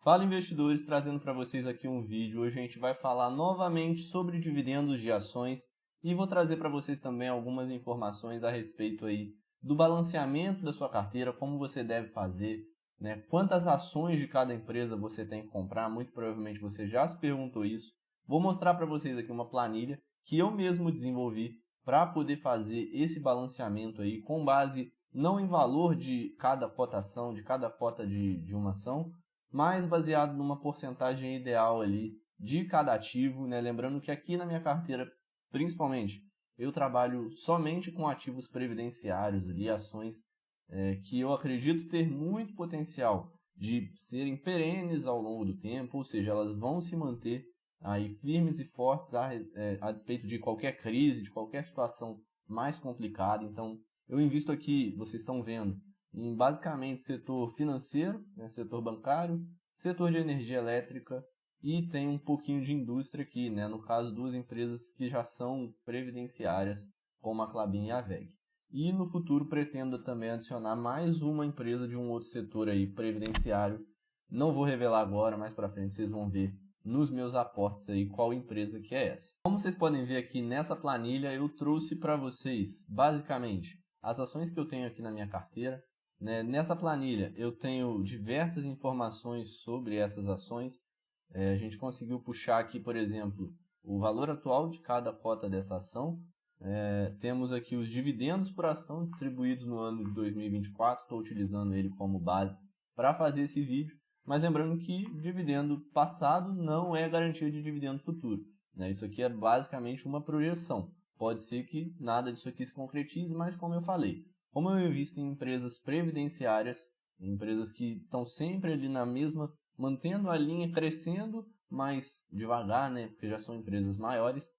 Fala, investidores, trazendo para vocês aqui um vídeo. Hoje a gente vai falar novamente sobre dividendos de ações e vou trazer para vocês também algumas informações a respeito aí do balanceamento da sua carteira, como você deve fazer, né? Quantas ações de cada empresa você tem que comprar, muito provavelmente você já se perguntou isso. Vou mostrar para vocês aqui uma planilha que eu mesmo desenvolvi para poder fazer esse balanceamento aí com base não em valor de cada cotação, de cada cota de uma ação, mas baseado numa porcentagem ideal ali de cada ativo, né? Lembrando que aqui na minha carteira, principalmente, eu trabalho somente com ativos previdenciários ali, ações que eu acredito ter muito potencial de serem perenes ao longo do tempo, ou seja, elas vão se manter aí firmes e fortes a despeito de qualquer crise, de qualquer situação mais complicada. Então, eu invisto aqui, vocês estão vendo, em basicamente setor financeiro, né, setor bancário, setor de energia elétrica e tem um pouquinho de indústria aqui, né, no caso duas empresas que já são previdenciárias, como a Klabin e a WEG. E no futuro pretendo também adicionar mais uma empresa de um outro setor aí previdenciário. Não vou revelar agora, mais para frente vocês vão ver nos meus aportes aí qual empresa que é essa. Como vocês podem ver aqui nessa planilha, eu trouxe para vocês basicamente as ações que eu tenho aqui na minha carteira. Nessa planilha eu tenho diversas informações sobre essas ações. A gente conseguiu puxar aqui, por exemplo, o valor atual de cada cota dessa ação. Temos aqui os dividendos por ação distribuídos no ano de 2024. Estou utilizando ele como base para fazer esse vídeo. Mas lembrando que dividendo passado não é garantia de dividendo futuro. Isso aqui é basicamente uma projeção. Pode ser que nada disso aqui se concretize, mas como eu falei, como eu invisto em empresas previdenciárias, empresas que estão sempre ali na mesma, mantendo a linha crescendo, mas devagar, né? Porque já são empresas maiores,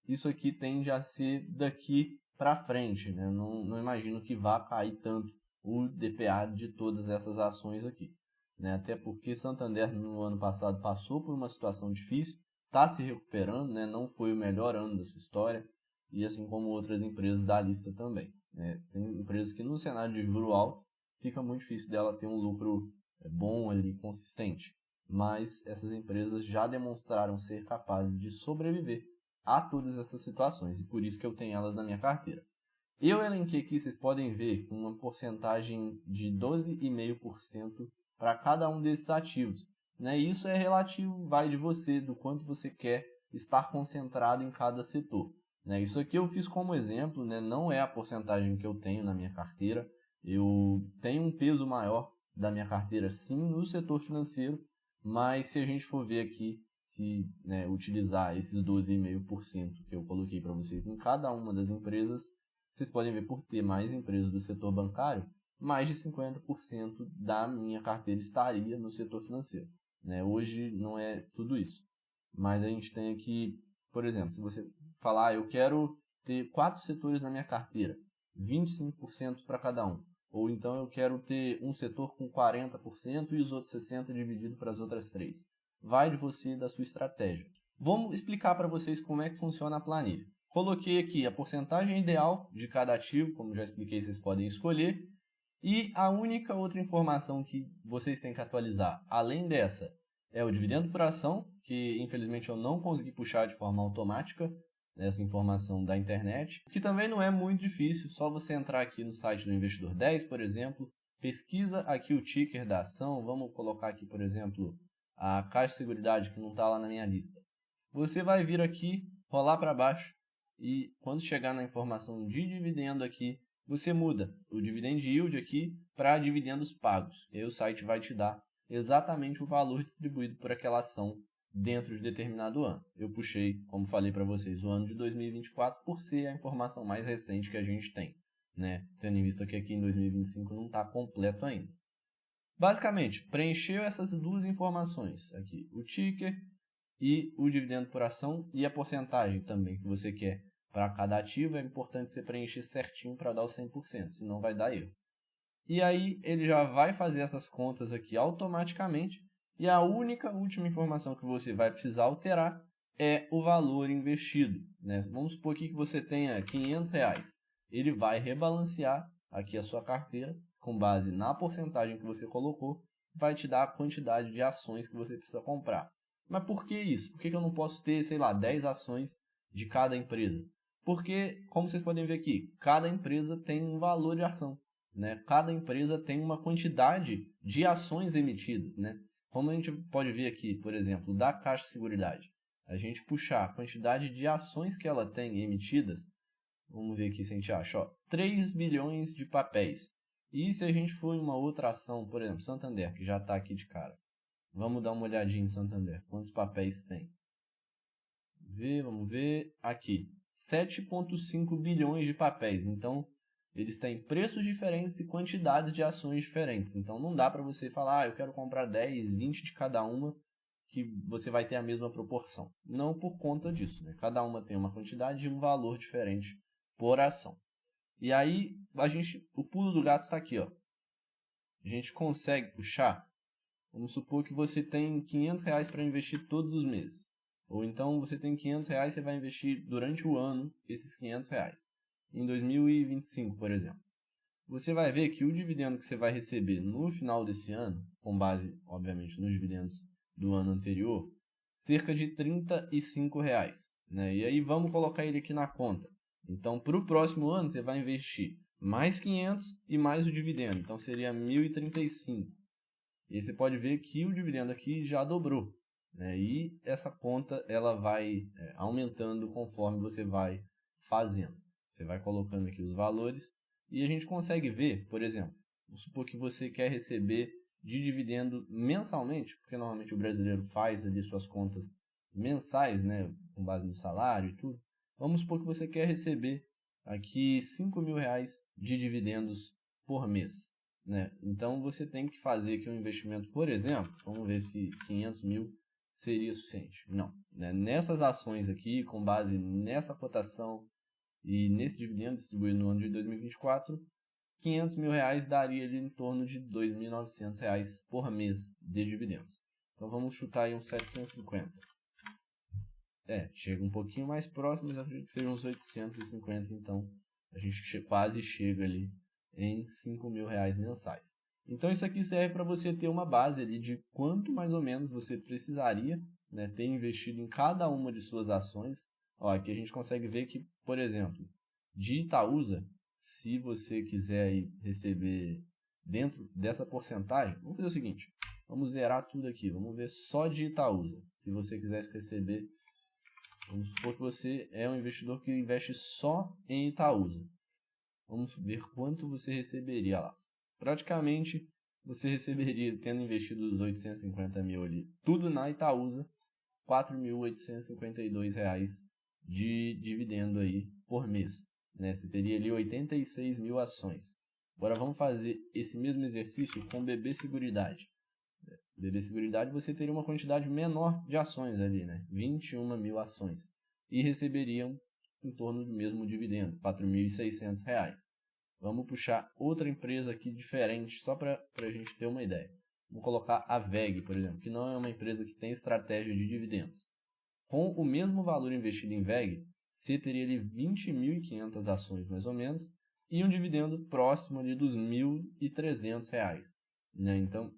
isso aqui tende a ser daqui para frente, né? Não imagino que vá cair tanto o DPA de todas essas ações aqui, né? Até porque Santander no ano passado passou por uma situação difícil, está se recuperando, né? Não foi o melhor ano da sua história, e assim como outras empresas da lista também. Tem empresas que no cenário de juro alto fica muito difícil dela ter um lucro bom ali, consistente. Mas essas empresas já demonstraram ser capazes de sobreviver a todas essas situações, e por isso que eu tenho elas na minha carteira. Eu elenquei aqui, vocês podem ver, com uma porcentagem de 12,5% para cada um desses ativos. Isso é relativo, vai de você, do quanto você quer estar concentrado em cada setor. Isso aqui eu fiz como exemplo, não é a porcentagem que eu tenho na minha carteira. Eu tenho um peso maior da minha carteira, sim, no setor financeiro, mas se a gente for ver aqui, se utilizar esses 12,5% que eu coloquei para vocês em cada uma das empresas, vocês podem ver, por ter mais empresas do setor bancário, mais de 50% da minha carteira estaria no setor financeiro. Hoje não é tudo isso, mas a gente tem aqui, por exemplo, se você falar, eu quero ter 4 setores na minha carteira, 25% para cada um. Ou então eu quero ter um setor com 40% e os outros 60% dividido para as outras 3. Vai de você e da sua estratégia. Vamos explicar para vocês como é que funciona a planilha. Coloquei aqui a porcentagem ideal de cada ativo, como já expliquei, vocês podem escolher. E a única outra informação que vocês têm que atualizar, além dessa, é o dividendo por ação, que infelizmente eu não consegui puxar de forma automática essa informação da internet, que também não é muito difícil, só você entrar aqui no site do Investidor 10, por exemplo, pesquisa aqui o ticker da ação, vamos colocar aqui, por exemplo, a Caixa de Seguridade, que não está lá na minha lista. Você vai vir aqui, rolar para baixo, e quando chegar na informação de dividendo aqui, você muda o dividend yield aqui para dividendos pagos. E aí o site vai te dar exatamente o valor distribuído por aquela ação dentro de determinado ano. Eu puxei, como falei para vocês, o ano de 2024 por ser a informação mais recente que a gente tem, tendo em vista que aqui em 2025 não está completo ainda. Basicamente, preencheu essas duas informações aqui, o ticker e o dividendo por ação e a porcentagem também que você quer para cada ativo. É importante você preencher certinho para dar o 100%, senão vai dar erro. E aí ele já vai fazer essas contas aqui automaticamente. E a última informação que você vai precisar alterar é o valor investido. Vamos supor aqui que você tenha R$500. Ele vai rebalancear aqui a sua carteira com base na porcentagem que você colocou vai te dar a quantidade de ações que você precisa comprar. Mas por que isso? Por que eu não posso ter, 10 ações de cada empresa? Porque, como vocês podem ver aqui, cada empresa tem um valor de ação, né? Cada empresa tem uma quantidade de ações emitidas, né? Como a gente pode ver aqui, por exemplo, da Caixa Seguridade, a gente puxar a quantidade de ações que ela tem emitidas, vamos ver aqui se a gente acha, 3 bilhões de papéis. E se a gente for em uma outra ação, por exemplo, Santander, que já está aqui de cara, vamos dar uma olhadinha em Santander, quantos papéis tem? Vamos ver, aqui, 7,5 bilhões de papéis. Então, eles têm preços diferentes e quantidades de ações diferentes. Então, não dá para você falar, eu quero comprar 10, 20 de cada uma, que você vai ter a mesma proporção. Não por conta disso, né? Cada uma tem uma quantidade e um valor diferente por ação. E aí, o pulo do gato está aqui, ó. A gente consegue puxar, vamos supor que você tem R$500 para investir todos os meses. Ou então você tem R$500, você vai investir durante o ano esses R$500. Em 2025, por exemplo. Você vai ver que o dividendo que você vai receber no final desse ano, com base, obviamente, nos dividendos do ano anterior, cerca de R$35, né? E aí vamos colocar ele aqui na conta. Então, para o próximo ano, você vai investir mais 500 e mais o dividendo. Então, seria 1.035. E aí você pode ver que o dividendo aqui já dobrou, né? E essa conta ela vai aumentando conforme você vai fazendo. Você vai colocando aqui os valores e a gente consegue ver, por exemplo, vamos supor que você quer receber de dividendo mensalmente, porque normalmente o brasileiro faz ali suas contas mensais, né, com base no salário e tudo. Vamos supor que você quer receber aqui R$5.000 de dividendos por mês, né? Então você tem que fazer aqui um investimento, por exemplo, vamos ver se 500 mil seria suficiente. Não, né? Nessas ações aqui, com base nessa cotação e nesse dividendo distribuído no ano de 2024, R$500.000 daria ali em torno de R$2.900 por mês de dividendos. Então vamos chutar aí uns 750. Chega um pouquinho mais próximo, mas eu acredito que sejam uns 850, então a gente quase chega ali em R$5.000 mensais. Então isso aqui serve para você ter uma base ali de quanto mais ou menos você precisaria, né, ter investido em cada uma de suas ações. Ó, aqui a gente consegue ver que, por exemplo, de Itaúsa, se você quiser aí receber dentro dessa porcentagem, vamos fazer o seguinte, vamos zerar tudo aqui, vamos ver só de Itaúsa. Se você quisesse receber, vamos supor que você é um investidor que investe só em Itaúsa. Vamos ver quanto você receberia lá. Praticamente, você receberia, tendo investido os 850 mil ali, tudo na Itaúsa, R$4.852 de dividendo aí por mês, né? Você teria ali 86 mil ações. Agora vamos fazer esse mesmo exercício com BB Seguridade. BB Seguridade você teria uma quantidade menor de ações ali, né? 21 mil ações. E receberiam em torno do mesmo dividendo, R$4.600. Vamos puxar outra empresa aqui diferente, só para a gente ter uma ideia. Vamos colocar a VEG, por exemplo, que não é uma empresa que tem estratégia de dividendos. Com o mesmo valor investido em VEG, você teria ali 20.500 ações, mais ou menos, e um dividendo próximo ali dos R$1.300. Né? Então,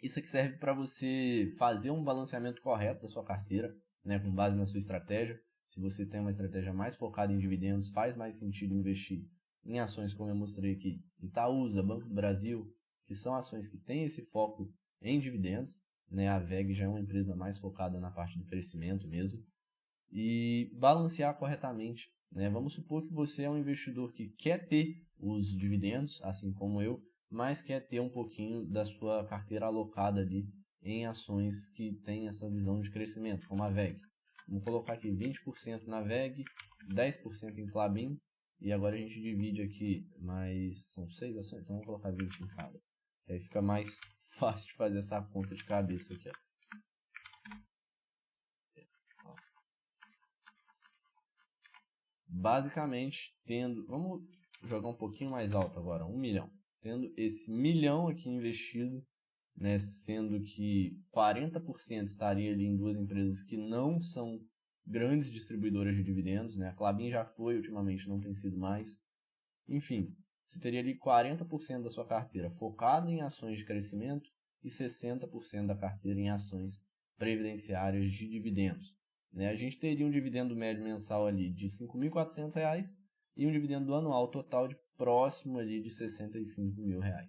isso aqui serve para você fazer um balanceamento correto da sua carteira, né, com base na sua estratégia. Se você tem uma estratégia mais focada em dividendos, faz mais sentido investir em ações como eu mostrei aqui, Itaúsa, Banco do Brasil, que são ações que têm esse foco em dividendos, né? A VEG já é uma empresa mais focada na parte do crescimento mesmo, e balancear corretamente, né? Vamos supor que você é um investidor que quer ter os dividendos, assim como eu, mas quer ter um pouquinho da sua carteira alocada ali em ações que têm essa visão de crescimento, como a VEG. Vamos colocar aqui 20% na VEG, 10% em Klabin, e agora a gente divide aqui, são 6 ações, então vamos colocar 20 em cada. Aí fica mais fácil de fazer essa conta de cabeça aqui. Ó. Basicamente, vamos jogar um pouquinho mais alto agora, 1 milhão. Tendo esse milhão aqui investido, né, sendo que 40% estaria ali em duas empresas que não são grandes distribuidoras de dividendos, né? A Klabin já foi, ultimamente não tem sido mais. Enfim, você teria ali 40% da sua carteira focada em ações de crescimento e 60% da carteira em ações previdenciárias de dividendos. A gente teria um dividendo médio mensal ali de R$ 5.400 e um dividendo anual total de próximo ali de R$ 65.000.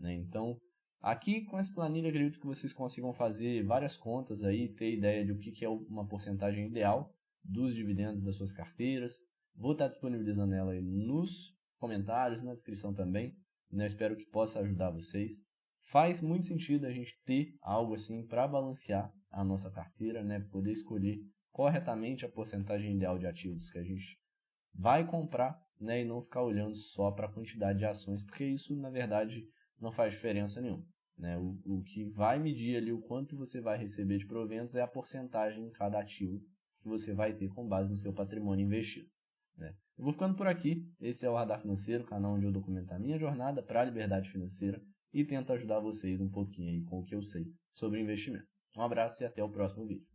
Então, aqui com essa planilha, acredito que vocês consigam fazer várias contas aí, ter ideia de o que é uma porcentagem ideal dos dividendos das suas carteiras. Vou estar disponibilizando ela aí nos comentários, na descrição também. Eu espero que possa ajudar vocês. Faz muito sentido a gente ter algo assim para balancear a nossa carteira, poder escolher corretamente a porcentagem ideal de ativos que a gente vai comprar, e não ficar olhando só para a quantidade de ações, porque isso, na verdade, não faz diferença nenhuma. O que vai medir ali o quanto você vai receber de proventos é a porcentagem em cada ativo que você vai ter com base no seu patrimônio investido. Eu vou ficando por aqui. Esse é o Radar Financeiro, canal onde eu documento a minha jornada para a liberdade financeira e tento ajudar vocês um pouquinho aí com o que eu sei sobre investimento. Um abraço e até o próximo vídeo.